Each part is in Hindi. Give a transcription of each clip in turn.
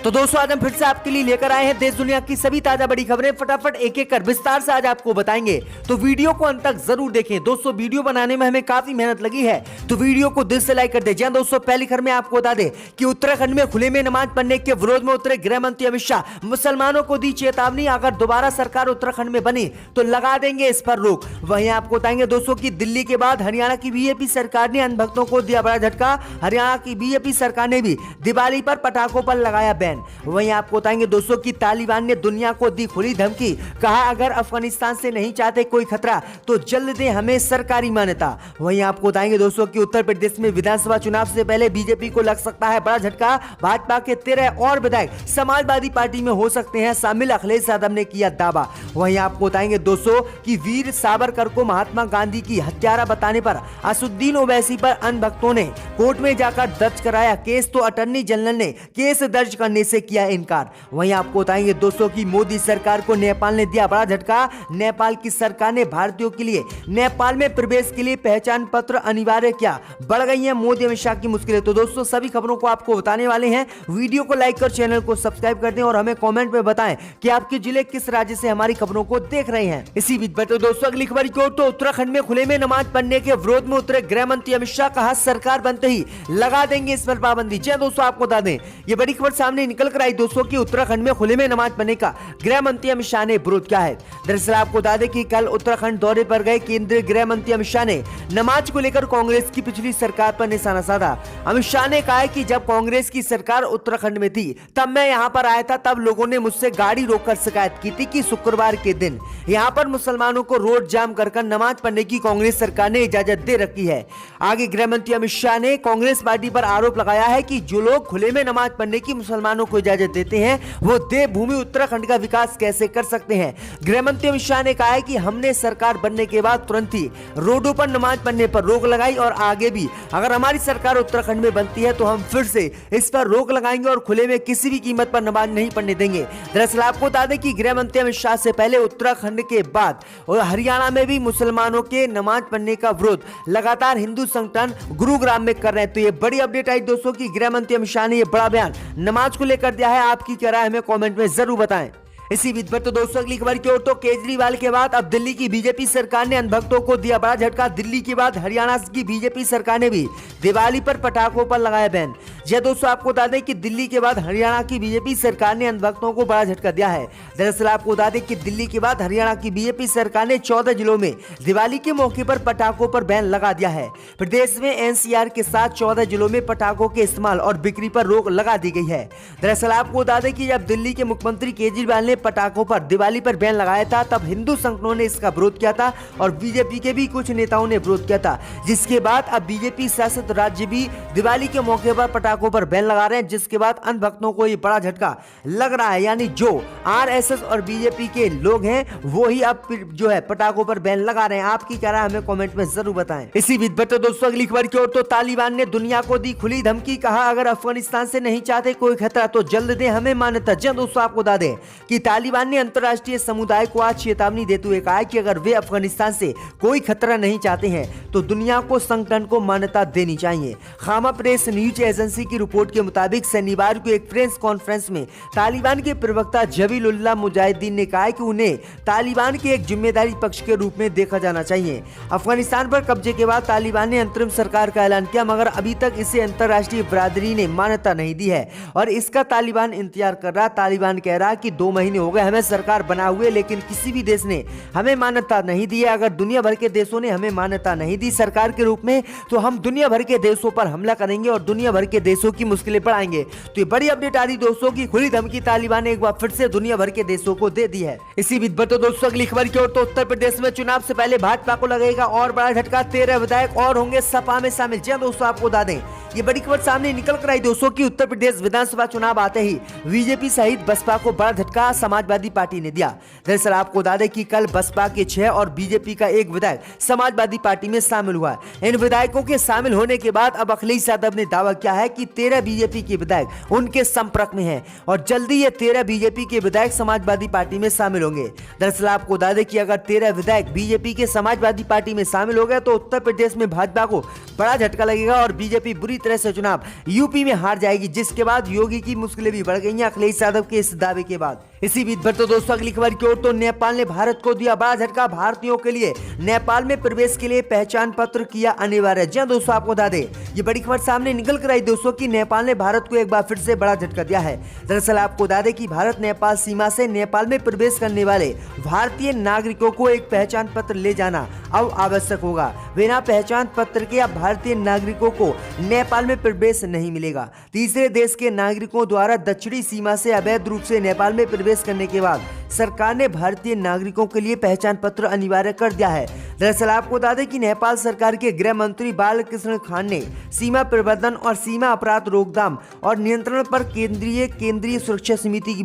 तो दोस्तों आज हम फिर से आपके लिए लेकर आए हैं देश दुनिया की सभी ताजा बड़ी खबरें। फटाफट एक एक कर विस्तार से आज आपको बताएंगे, तो वीडियो को अंत तक जरूर देखें। दोस्तों वीडियो बनाने में हमें काफी मेहनत लगी है, तो वीडियो को दिल से लाइक कर दे। दोस्तों पहली खबर में आपको बता दें कि उत्तराखंड में खुले में नमाज पढ़ने के विरोध में उतरे गृह मंत्री अमित शाह। मुसलमानों को दी चेतावनी, अगर दोबारा सरकार उत्तराखंड में बनी तो लगा देंगे इस पर रोक। वहीं आपको बताएंगे दोस्तों की दिल्ली के बाद हरियाणा की बीजेपी सरकार ने अंधभक्तों को दिया बड़ा झटका। हरियाणा की बीजेपी सरकार ने भी दिवाली पर पटाखों पर लगाया बैन। वहीं आपको बताएंगे दोस्तों की तालिबान ने दुनिया को दी खुली धमकी, कहा अगर अफगानिस्तान से नहीं चाहते कोई खतरा तो जल्द दे हमें सरकारी मान्यता। वहीं आपको बताएंगे दोस्तों की उत्तर प्रदेश में विधानसभा चुनाव से पहले बीजेपी को लग सकता है बड़ा झटका। भाजपा के 13 और विधायक समाजवादी पार्टी में हो सकते हैं शामिल, अखिलेश यादव ने किया दावा। वहीं आपको बताएंगे दोस्तों की वीर सावरकर को महात्मा गांधी की हत्यारा बताने पर असुद्दीन ओवैसी पर अंधभक्तों ने कोर्ट में जाकर दर्ज कराया केस, तो अटॉर्नी जनरल ने केस दर्ज करने से किया इनकार। वहीं आपको बताएंगे दोस्तों की मोदी सरकार को नेपाल ने दिया बड़ा झटका। नेपाल की सरकार ने भारतीयों के लिए नेपाल में प्रवेश के लिए पहचान पत्र अनिवार्य किया। बढ़ गई है मोदी अमित शाह की मुश्किलें। तो दोस्तों सभी खबरों को आपको बताने वाले हैं, वीडियो को लाइक कर चैनल को सब्सक्राइब कर दें और हमें कमेंट में बताएं कि आपके जिले किस राज्य से हमारी खबरों को देख रहे हैं। इसी बीच बता दोस्तों अगली खबर की ओर, तो उत्तराखंड में खुले में नमाज पढ़ने के विरोध में उतरे गृह मंत्री अमित शाह, कहा सरकार बनते ही लगा देंगे इस पर पाबंदी। जी दोस्तों आपको बता दें ये बड़ी खबर सामने निकल कर आई दोस्तों की उत्तराखंड में खुले में नमाज पढ़ने का गृह मंत्री अमित शाह ने विरोध किया है। दरअसल आपको बता दें कि कल उत्तराखंड दौरे पर गए केंद्रीय गृह मंत्री अमित शाह ने नमाज को लेकर कांग्रेस की पिछली सरकार पर निशाना साधा। अमित शाह ने कहा कि जब कांग्रेस की सरकार उत्तराखंड में थी तब मैं यहां पर आया था, तब लोगों ने मुझसे गाड़ी रोककर शिकायत की थी कि शुक्रवार के दिन यहां पर मुसलमानों को रोड जाम कर नमाज पढ़ने की कांग्रेस सरकार ने इजाजत दे रखी है। आगे गृह मंत्री अमित शाह ने कांग्रेस पार्टी पर आरोप लगाया है कि जो लोग खुले में नमाज पढ़ने की मुसलमानों को इजाजत देते हैं वो देवभूमि उत्तराखंड का विकास कैसे कर सकते हैं। गृह मंत्री अमित शाह ने कहा है कि हमने सरकार बनने के बाद तुरंत ही रोडों पर नमाज पढ़ने पर रोक लगाई और आगे भी अगर हमारी सरकार उत्तराखंड में बनती है तो हम फिर से इस पर रोक लगाएंगे और खुले में किसी भी कीमत पर नमाज नहीं पढ़ने देंगे। दरअसल आपको बता दें कि गृह मंत्री अमित शाह से पहले उत्तराखंड के बाद और हरियाणा में भी मुसलमानों के नमाज पढ़ने का विरोध लगातार हिंदू संगठन गुरुग्राम में कर रहे हैं। तो ये बड़ी अपडेट आई दोस्तों की गृह मंत्री अमित शाह ने ये बड़ा बयान नमाज को लेकर दिया है। आपकी क्या राय हमें कमेंट में जरूर बताएं। इसी बीच पर तो दोस्तों अगली खबर की ओर, तो केजरीवाल के बाद अब दिल्ली की बीजेपी सरकार ने अंधभक्तों को दिया बड़ा झटका। दिल्ली के बाद हरियाणा की बीजेपी सरकार ने भी दिवाली पर पटाखों पर लगाया बैन। जी दोस्तों आपको बता दें कि दिल्ली के बाद हरियाणा की बीजेपी सरकार ने अंधभक्तों को बड़ा झटका दिया है। दरअसल आपको बता दें कि दिल्ली के बाद हरियाणा की बीजेपी सरकार ने 14 जिलों में दिवाली के मौके पर पटाखों पर बैन लगा दिया है। प्रदेश में एनसीआर के साथ 14 जिलों में पटाखों के इस्तेमाल और बिक्री पर रोक लगा दी गई है। दरअसल आपको बता दें कि जब दिल्ली के मुख्यमंत्री केजरीवाल ने पटाखों पर दिवाली पर बैन लगाया था तब हिंदू संगठनों ने इसका विरोध किया था और बीजेपी के भी कुछ नेताओं ने विरोध किया था, जिसके बाद अब बीजेपी शासित राज्य भी दिवाली के मौके पर पटाखों पर बैन लगा रहे हैं, जिसके बाद अंधभक्तों को ये बड़ा झटका लग रहा है। यानी जो आरएसएस और बीजेपी के लोग हैं वो ही अब जो है पटाखों पर बैन लगा रहे हैं। आपकी क्या राय हमें कमेंट में जरूर बताएं। इसी बीच बता दोस्तों अगली खबर की ओर, तो तालिबान ने दुनिया को दी खुली धमकी, कहा अगर अफगानिस्तान से नहीं चाहते कोई खतरा तो जल्द दे हमें मान्यता। जी दोस्तों आपको बता दें कि तालिबान ने अंतरराष्ट्रीय समुदाय को आज चेतावनी देते हुए कहा कि अगर वे अफगानिस्तान से कोई खतरा नहीं चाहते हैं तो दुनिया को संगठन को मान्यता देनी चाहिए। खामा प्रेस न्यूज एजेंसी की रिपोर्ट के मुताबिक शनिवार को एक प्रेस कॉन्फ्रेंस में तालिबान के प्रवक्ता जबीलुल्लाह मुजाहिदीन ने कहा कि उन्हें तालिबान के एक जिम्मेदारी पक्ष के रूप में देखा जाना चाहिए। अफगानिस्तान पर कब्जे के बाद तालिबान ने अंतरिम सरकार का ऐलान किया, मगर अभी तक इसे अंतरराष्ट्रीय बिरादरी ने मान्यता नहीं दी है और इसका तालिबान इंतजार कर रहा। तालिबान कह रहा कि 2 महीने हो गए हमें सरकार बना हुए, लेकिन किसी भी देश ने हमें मान्यता नहीं दी है। अगर दुनिया भर के देशों ने हमें मान्यता नहीं दी सरकार के रूप में तो हम दुनिया भर के देशों पर हमला करेंगे और दुनिया भर के देशों की मुश्किलें बढ़ाएंगे। तो ये बड़ी अपडेट आ रही दोस्तों की खुली धमकी तालिबान ने एक बार फिर से दुनिया भर के देशों को दे दी है। इसी बीच बतो दोस्तों अगली खबर की ओर, तो उत्तर प्रदेश में चुनाव से पहले भाजपा को लगेगा और बड़ा झटका, 13 विधायक और होंगे सपा में शामिल। जी दोस्तों आपको बता दें ये बड़ी खबर सामने निकल कर आई दोस्तों की उत्तर प्रदेश विधानसभा चुनाव आते ही बीजेपी सहित बसपा को बड़ा झटका समाजवादी पार्टी ने दिया। दरअसल आपको बता दें कि कल बसपा के 6 और बीजेपी का 1 विधायक समाजवादी पार्टी में शामिल हुआ। इन विधायकों के शामिल होने के बाद अब अखिलेश यादव ने दावा किया है कि कि 13 बीजेपी के विधायक उनके संपर्क में हैं और जल्दी ये 13 बीजेपी के विधायक समाजवादी पार्टी में शामिल होंगे। दरअसल आपको बता दें कि अगर 13 विधायक बीजेपी के समाजवादी पार्टी में शामिल हो गए तो उत्तर प्रदेश में भाजपा को बड़ा झटका लगेगा और बीजेपी बुरी तरह से चुनाव यूपी में हार जाएगी, जिसके बाद योगी की मुश्किलें भी बढ़ गई हैं अखिलेश यादव के इस दावे के बाद। इसी बीच पर तो दोस्तों अगली खबर की ओर तो नेपाल ने भारत को दिया बड़ा झटका। भारतीयों के लिए नेपाल में प्रवेश के लिए पहचान पत्र किया अनिवार्य। जी दोस्तों, आपको बता दें ये बड़ी खबर सामने निकल कर आई दोस्तों कि नेपाल ने भारत को एक बार फिर से बड़ा झटका दिया है। दरअसल आपको बता दें कि भारत नेपाल सीमा से नेपाल में प्रवेश करने वाले भारतीय नागरिकों को एक पहचान पत्र ले जाना अब आवश्यक होगा। बिना पहचान पत्र के अब भारतीय नागरिकों को नेपाल में प्रवेश नहीं मिलेगा। तीसरे देश के नागरिकों द्वारा दक्षिणी सीमा से अवैध रूप से नेपाल में प्रवेश करने के बाद सरकार ने भारतीय नागरिकों के लिए पहचान पत्र अनिवार्य कर दिया है। दरअसल आपको बता दें कि नेपाल सरकार के गृह मंत्री बालकृष्ण खान ने सीमा प्रबंधन और सीमा अपराध रोकथाम और नियंत्रण पर केंद्रीय सुरक्षा समिति की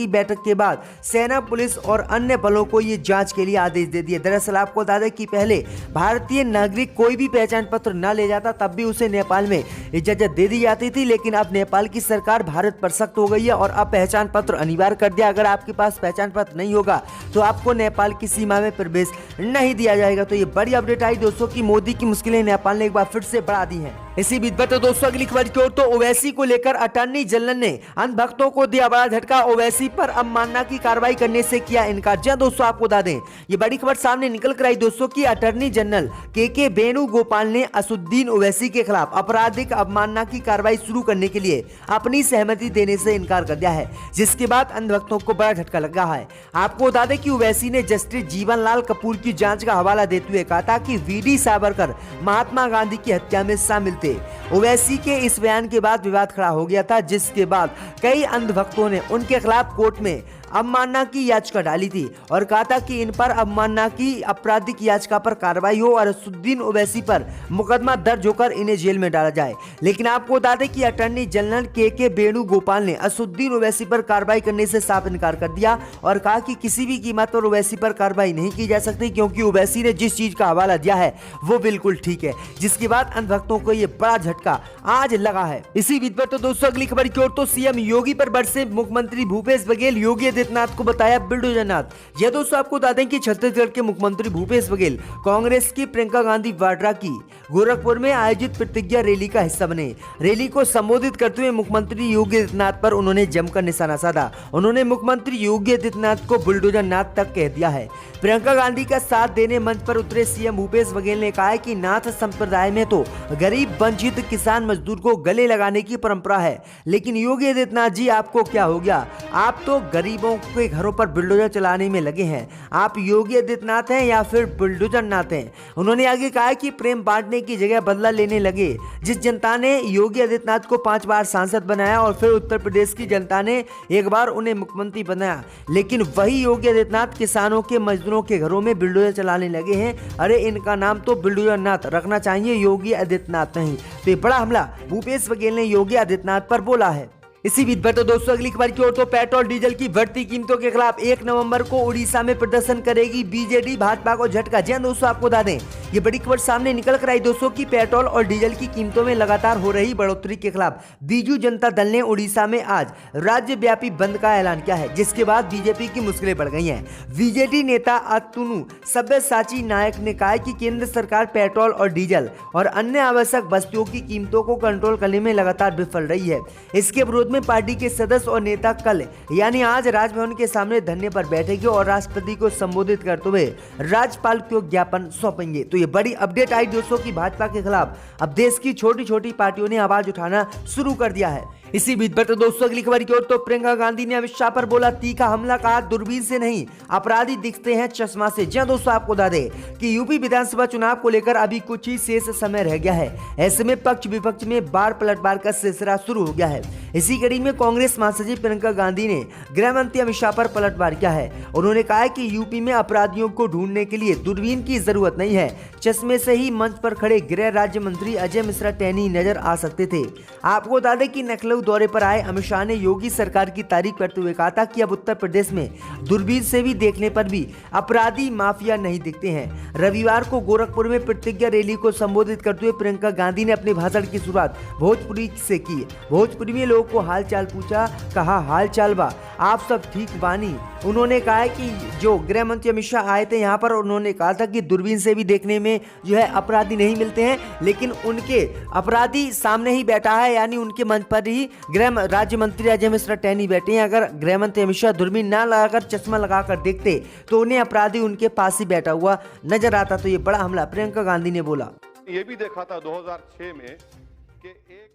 बैठक के बाद सेना, पुलिस और अन्य बलों को ये जांच के लिए आदेश दे दिए। दरअसल आपको बता दें कि पहले भारतीय नागरिक कोई भी पहचान पत्र न ले जाता तब भी उसे नेपाल में इजाजत दे दी जाती थी, लेकिन अब नेपाल की सरकार भारत पर सख्त हो गई है और अब पहचान पत्र अनिवार्य कर दिया। अगर आपके पास पहचान पत्र नहीं होगा तो आपको नेपाल की सीमा में प्रवेश नहीं दिया जाएगा। तो ये बड़ी अपडेट आई दोस्तों कि मोदी की मुश्किलें नेपाल ने एक बार फिर से बढ़ा दी हैं। इसी बीच पर तो दोस्तों अगली खबर की ओर तो ओवैसी को लेकर अटॉर्नी जनरल ने अंधभक्तों को दिया बड़ा झटका। ओवैसी पर अवमानना की कार्रवाई करने से किया इनकार। जी दोस्तों, आपको बता दें ये बड़ी खबर सामने निकल कर आई दोस्तों कि अटॉर्नी जनरल के वेणुगोपाल ने असदुद्दीन ओवैसी के खिलाफ आपराधिक अवमानना की कार्रवाई शुरू करने के लिए अपनी सहमति देने से इनकार कर दिया है, जिसके बाद अंधभक्तों को बड़ा झटका लगा है। आपको बता दें कि ओवैसी ने जस्टिस जीवनलाल कपूर की जांच का हवाला देते हुए कहा था कि वीडी सावरकर महात्मा गांधी की हत्या में शामिल थे। ओवैसी के इस बयान के बाद विवाद खड़ा हो गया था, जिसके बाद कई अंधभक्तों ने उनके खिलाफ कोर्ट में अवमानना की याचिका डाली थी और कहा था कि इन पर अवमानना की आपराधिक याचिका पर कार्रवाई हो और असदुद्दीन ओवैसी पर मुकदमा दर्ज होकर इन्हें जेल में डाला जाए। लेकिन आपको बता दें कि अटॉर्नी जनरल के वेणुगोपाल ने असदुद्दीन ओवैसी पर कार्रवाई करने से साफ इनकार कर दिया और कहा कि किसी भी कीमत पर ओवैसी पर कार्रवाई नहीं की जा सकती, क्योंकि ओवैसी ने जिस चीज का हवाला दिया है वो बिल्कुल ठीक है। जिसके बाद अंधभक्तों को यह बड़ा झटका आज लगा है। इसी बीच पर तो दोस्तों अगली खबर की ओर तो सीएम योगी पर बरसे मुख्यमंत्री भूपेश बघेल। योगी आदित्यनाथ को बताया बुलडोजरनाथ। यह दोस्तों आपको बता दें कि छत्तीसगढ़ के मुख्यमंत्री भूपेश बघेल कांग्रेस की प्रियंका गांधी वाड्रा की गोरखपुर में आयोजित प्रतिज्ञा रैली का हिस्सा बने। रैली को संबोधित करते हुए मुख्यमंत्री योगी आदित्यनाथ पर उन्होंने जमकर निशाना साधा। उन्होंने मुख्यमंत्री योगी आदित्यनाथ को बुलडोजरनाथ तक कह दिया है। प्रियंका गांधी का साथ देने मंच पर उतरे सीएम भूपेश बघेल ने कहा है कि नाथ संप्रदाय में तो गरीब, वंचित, किसान, मजदूर को गले लगाने की परंपरा है, लेकिन योगी आदित्यनाथ जी आपको क्या हो गया? आप तो गरीबों के घरों पर बुलडोजर चलाने में लगे हैं। आप योगी आदित्यनाथ हैं या फिर बुलडोजर नाथ हैं? उन्होंने आगे कहा कि प्रेम बांटने की जगह बदला लेने लगे। जिस जनता ने योगी आदित्यनाथ को 5 बार सांसद बनाया और फिर उत्तर प्रदेश की जनता ने एक बार उन्हें मुख्यमंत्री बनाया, लेकिन वही योगी आदित्यनाथ किसानों के, मजदूरों के घरों में बुलडोजर चलाने लगे हैं। अरे इनका नाम तो बुलडोजर नाथ रखना चाहिए, योगी आदित्यनाथ नहीं। तो ये बड़ा हमला भूपेश बघेल ने योगी आदित्यनाथ पर बोला है। इसी बीच पर तो दोस्तों अगली खबर की ओर तो पेट्रोल डीजल की बढ़ती कीमतों के खिलाफ 1 नवंबर को उड़ीसा में प्रदर्शन करेगी बीजेडी। भाजपा को झटका। जी दोस्तों, आपको बता दें ये बड़ी खबर सामने निकल कर आई दोस्तों कि पेट्रोल और डीजल की कीमतों में लगातार हो रही बढ़ोतरी के खिलाफ बीजू जनता दल ने उड़ीसा में आज राज्यव्यापी बंद का ऐलान किया है, जिसके बाद बीजेपी की मुश्किलें बढ़ गई हैं। बीजेडी नेता अतुनु सब्यसाची नायक ने कहा कि केंद्र सरकार पेट्रोल और डीजल और अन्य आवश्यक वस्तुओं की कीमतों को कंट्रोल करने में लगातार विफल रही है। इसके विरोध में पार्टी के सदस्य और नेता कल यानी आज राजभवन के सामने धरने पर बैठेंगे और राष्ट्रपति को संबोधित करते हुए राज्यपाल को ज्ञापन सौंपेंगे। तो ये बड़ी अपडेट आई दोस्तों की भाजपा के खिलाफ अब देश की छोटी छोटी पार्टियों ने आवाज उठाना शुरू कर दिया है। इसी बीच पर तो दोस्तों अगली खबर की ओर तो प्रियंका गांधी ने अमित शाह पर बोला तीखा हमला। कहा दूरबीन से नहीं, अपराधी दिखते हैं चश्मा से। जी दोस्तों, आपको बता दें कि यूपी विधानसभा चुनाव को लेकर अभी कुछ ही शेष समय रह गया है। ऐसे में पक्ष विपक्ष में बार पलटवार का सिलसिला शुरू हो गया है। इसी कड़ी में कांग्रेस महासचिव प्रियंका गांधी ने गृह मंत्री अमित शाह पर पलटवार किया है। उन्होंने कहा है कि यूपी में अपराधियों को ढूंढने के लिए दूरबीन की जरूरत नहीं है, चश्मे से ही मंच पर खड़े गृह राज्य मंत्री अजय मिश्रा टहनी नजर आ सकते थे। आपको बता दें कि नकलऊ लखनऊ दौरे पर आए अमित शाह ने योगी सरकार की तारीफ करते हुए कहा था कि अब उत्तर प्रदेश में दूरबीन से भी देखने पर भी अपराधी माफिया नहीं दिखते हैं। रविवार को गोरखपुर में प्रतिज्ञा रैली को संबोधित करते हुए प्रियंका गांधी ने अपने भाषण की शुरुआत भोजपुरी से की। भोजपुरी में लोगों को हालचाल पूछा, कहा हाल चाल बा, आप सब ठीक बानी। उन्होंने कहा है कि जो गृह मंत्री अमित शाह आए थे यहाँ पर, उन्होंने कहा था कि दूरबीन से भी देखने में जो है अपराधी नहीं मिलते हैं, लेकिन उनके अपराधी सामने ही बैठा है, यानी उनके मंच पर ही गृह राज्य मंत्री अजय मिश्रा टहनी बैठे हैं। अगर गृह मंत्री अमित शाह दूरबीन ना लगाकर चश्मा लगाकर देखते तो उन्हें अपराधी उनके पास ही बैठा हुआ नजर आता। तो ये बड़ा हमला प्रियंका गांधी ने बोला। ये भी देखा था 2006 में कि एक